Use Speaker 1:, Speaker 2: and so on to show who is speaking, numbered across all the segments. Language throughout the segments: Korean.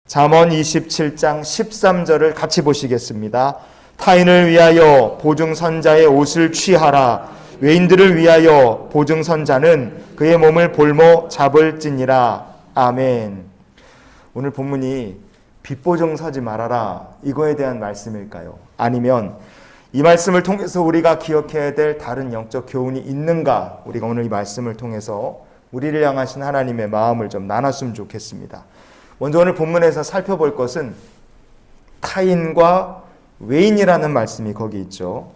Speaker 1: 잠언 27장 13절을 같이 보시겠습니다. 타인을 위하여 보증선자의 옷을 취하라. 외인들을 위하여 보증선자는 그의 몸을 볼모 잡을지니라. 아멘. 오늘 본문이 빚보증 서지 말아라, 이거에 대한 말씀일까요? 아니면 이 말씀을 통해서 우리가 기억해야 될 다른 영적 교훈이 있는가? 우리가 오늘 이 말씀을 통해서 우리를 향하신 하나님의 마음을 좀 나눴으면 좋겠습니다. 먼저 오늘 본문에서 살펴볼 것은 타인과 외인이라는 말씀이 거기 있죠.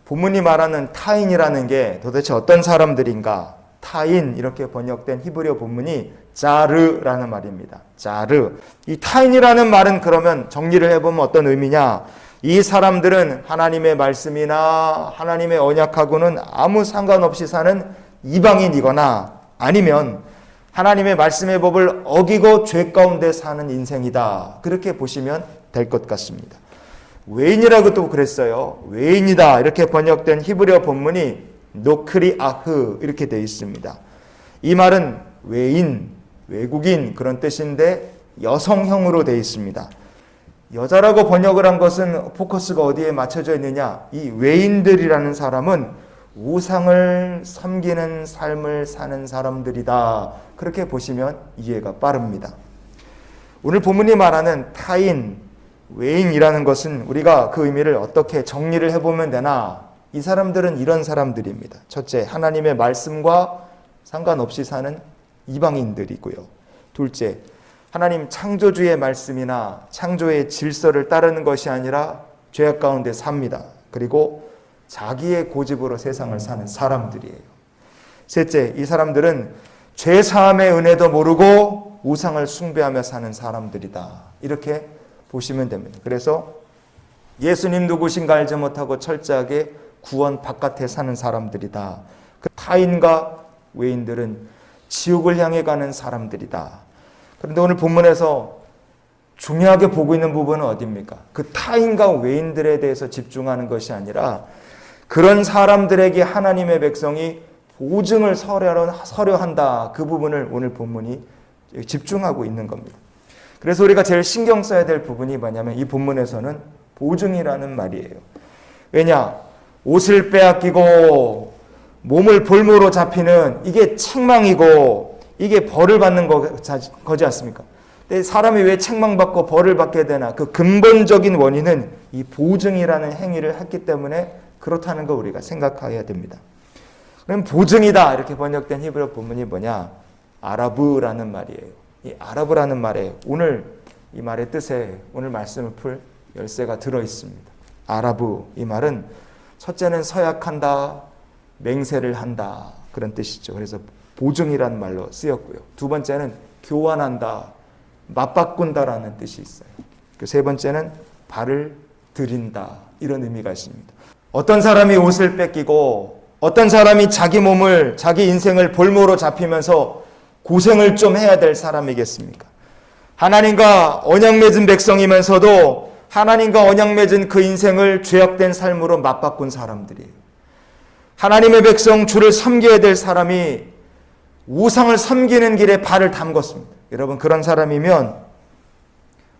Speaker 1: 본문이 말하는 타인이라는 게 도대체 어떤 사람들인가? 타인, 이렇게 번역된 히브리어 본문이 자르라는 말입니다. 자르. 이 타인이라는 말은 그러면 정리를 해보면 어떤 의미냐? 이 사람들은 하나님의 말씀이나 하나님의 언약하고는 아무 상관없이 사는 이방인이거나 아니면 하나님의 말씀의 법을 어기고 죄 가운데 사는 인생이다. 그렇게 보시면 될 것 같습니다. 외인이라고도 그랬어요. 외인이다. 이렇게 번역된 히브리어 본문이 노크리아흐 이렇게 되어 있습니다. 이 말은 외인, 외국인 그런 뜻인데 여성형으로 되어 있습니다. 여자라고 번역을 한 것은 포커스가 어디에 맞춰져 있느냐? 이 외인들이라는 사람은 우상을 섬기는 삶을 사는 사람들이다. 그렇게 보시면 이해가 빠릅니다. 오늘 본문이 말하는 타인, 외인이라는 것은 우리가 그 의미를 어떻게 정리를 해보면 되나? 이 사람들은 이런 사람들입니다. 첫째, 하나님의 말씀과 상관없이 사는 이방인들이고요. 둘째, 하나님 창조주의 말씀이나 창조의 질서를 따르는 것이 아니라 죄악 가운데 삽니다. 그리고 자기의 고집으로 세상을 사는 사람들이에요. 셋째, 이 사람들은 죄 사함의 은혜도 모르고 우상을 숭배하며 사는 사람들이다. 이렇게 보시면 됩니다. 그래서 예수님 누구신가 알지 못하고 철저하게 구원 바깥에 사는 사람들이다. 그 타인과 외인들은 지옥을 향해 가는 사람들이다. 그런데 오늘 본문에서 중요하게 보고 있는 부분은 어디입니까? 그 타인과 외인들에 대해서 집중하는 것이 아니라 그런 사람들에게 하나님의 백성이 보증을 서려한다. 그 부분을 오늘 본문이 집중하고 있는 겁니다. 그래서 우리가 제일 신경 써야 될 부분이 뭐냐면 이 본문에서는 보증이라는 말이에요. 왜냐? 옷을 빼앗기고 몸을 볼모로 잡히는 이게 책망이고 이게 벌을 받는 거지 않습니까? 근데 사람이 왜 책망받고 벌을 받게 되나? 그 근본적인 원인은 이 보증이라는 행위를 했기 때문에 그렇다는 거 우리가 생각해야 됩니다. 그럼 보증이다 이렇게 번역된 히브리어 본문이 뭐냐? 아라브라는 말이에요. 이 아라브라는 말에 오늘 이 말의 뜻에 오늘 말씀을 풀 열쇠가 들어 있습니다. 아라브, 이 말은 첫째는 서약한다, 맹세를 한다 그런 뜻이죠. 그래서 보증이라는 말로 쓰였고요. 두 번째는 교환한다, 맞바꾼다라는 뜻이 있어요. 그 세 번째는 발을 들인다 이런 의미가 있습니다. 어떤 사람이 옷을 뺏기고 어떤 사람이 자기 몸을 자기 인생을 볼모로 잡히면서 고생을 좀 해야 될 사람이겠습니까? 하나님과 언약 맺은 백성이면서도 하나님과 언약 맺은 그 인생을 죄악된 삶으로 맞바꾼 사람들이에요. 하나님의 백성 주를 섬겨야 될 사람이 우상을 섬기는 길에 발을 담궜습니다. 여러분 그런 사람이면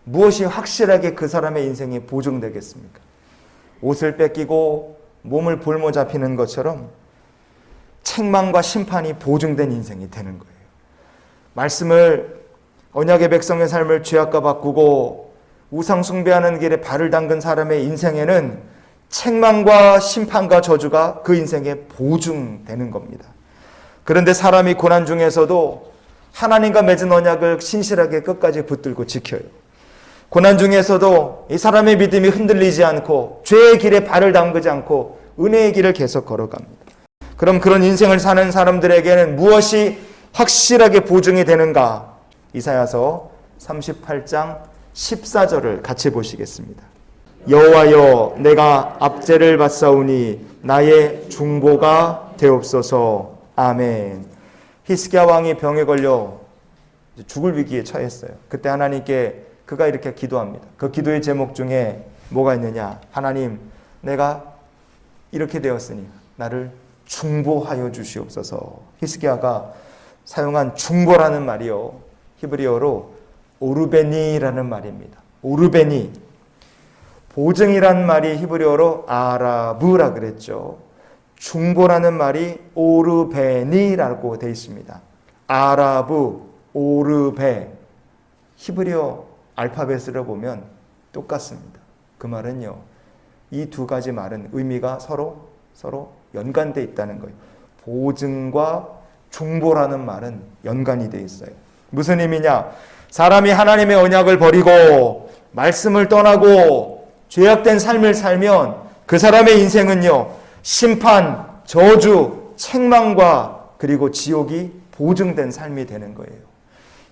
Speaker 1: 무엇이 확실하게 그 사람의 인생이 보증되겠습니까? 옷을 뺏기고 몸을 볼모 잡히는 것처럼 책망과 심판이 보증된 인생이 되는 거예요. 말씀을 언약의 백성의 삶을 죄악과 바꾸고 우상 숭배하는 길에 발을 담근 사람의 인생에는 책망과 심판과 저주가 그 인생에 보증되는 겁니다. 그런데 사람이 고난 중에서도 하나님과 맺은 언약을 신실하게 끝까지 붙들고 지켜요. 고난 중에서도 이 사람의 믿음이 흔들리지 않고 죄의 길에 발을 담그지 않고 은혜의 길을 계속 걸어갑니다. 그럼 그런 인생을 사는 사람들에게는 무엇이 확실하게 보증이 되는가? 이사야서 38장 14절을 같이 보시겠습니다. 여호와여 내가 압제를 받사오니 나의 중보가 되옵소서. 아멘. 히스기야 왕이 병에 걸려 죽을 위기에 처했어요. 그때 하나님께 그가 이렇게 기도합니다. 그 기도의 제목 중에 뭐가 있느냐? 하나님, 내가 이렇게 되었으니 나를 중보하여 주시옵소서. 히스기야가 사용한 중보라는 말이요, 히브리어로 오르베니라는 말입니다. 오르베니. 보증이란 말이 히브리어로 아라브라 그랬죠. 중보라는 말이 오르베니라고 되어 있습니다. 아라브, 오르베. 히브리어 알파벳으로 보면 똑같습니다. 그 말은요, 이 두 가지 말은 의미가 서로 연관되어 있다는 거예요. 보증과 중보라는 말은 연관이 되어 있어요. 무슨 의미냐? 사람이 하나님의 언약을 버리고 말씀을 떠나고 죄악된 삶을 살면 그 사람의 인생은요, 심판, 저주, 책망과 그리고 지옥이 보증된 삶이 되는 거예요.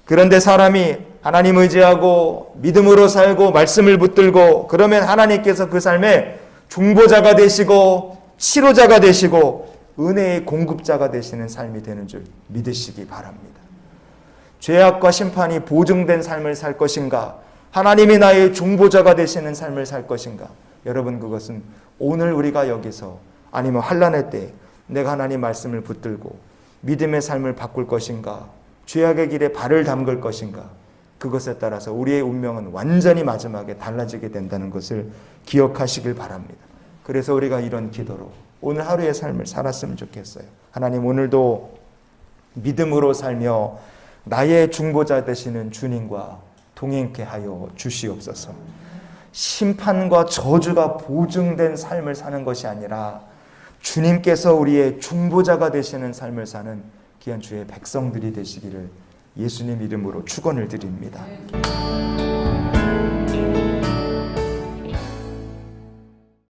Speaker 1: 그런데 사람이 하나님 의지하고 믿음으로 살고 말씀을 붙들고 그러면 하나님께서 그 삶에 중보자가 되시고 치료자가 되시고 은혜의 공급자가 되시는 삶이 되는 줄 믿으시기 바랍니다. 죄악과 심판이 보증된 삶을 살 것인가? 하나님이 나의 중보자가 되시는 삶을 살 것인가? 여러분, 그것은 오늘 우리가 여기서 아니면 환난의 때 내가 하나님 말씀을 붙들고 믿음의 삶을 바꿀 것인가? 죄악의 길에 발을 담글 것인가? 그것에 따라서 우리의 운명은 완전히 마지막에 달라지게 된다는 것을 기억하시길 바랍니다. 그래서 우리가 이런 기도로 오늘 하루의 삶을 살았으면 좋겠어요. 하나님, 오늘도 믿음으로 살며 나의 중보자 되시는 주님과 동행케 하여 주시옵소서. 심판과 저주가 보증된 삶을 사는 것이 아니라 주님께서 우리의 중보자가 되시는 삶을 사는 귀한 주의 백성들이 되시기를 예수님 이름으로 축원을 드립니다.